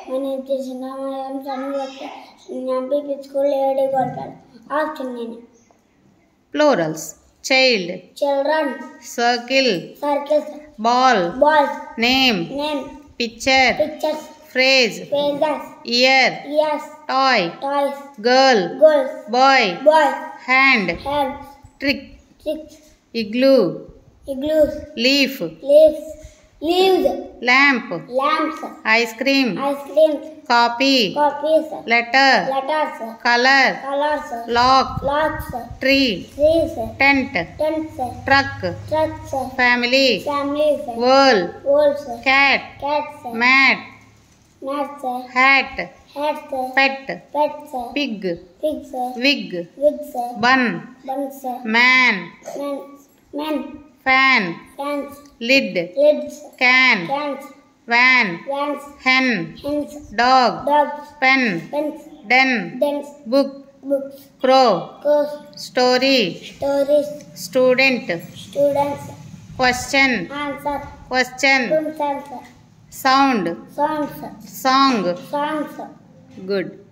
My name is Krishna. I am studying Nampi School Lady Golden. Afternoon. Plurals. Child. Children. Circle. Circles. Ball. Balls. Name. Name. Picture. Pictures. Phrase. Phrases. Ear. Ears. Toy. Toys. Girl. Girls. Boy. Boys. Hand. Hands. Trick. Tricks. Igloo. Igloos. Leaf. Leaves. Leaves. Lamp. Lamps. Ice cream. Ice creams. Copy. Copies. Letter. Letters. Color. Colors. Lock. Locks. Tree. Trees. Tent. Tents. Truck. Trucks. Family. Families. World. Wolves. Cat. Cats. Mat. Mats. Hat. Hats. Pet. Pets. Pig. Pigs. Wig. Wigs. Bun. Buns. Man. Men. Fan. Fans. Lid. Lids. Can. Cans. Van. Vans. Hen. Hens. Dog. Dogs. Pen. Pens. Den. Dens. Book. Books. Crow. Crows. Story. Stories. Student. Students. Question. Answer. Question. Don't answer. Sound. Songs. Song. Songs. Good.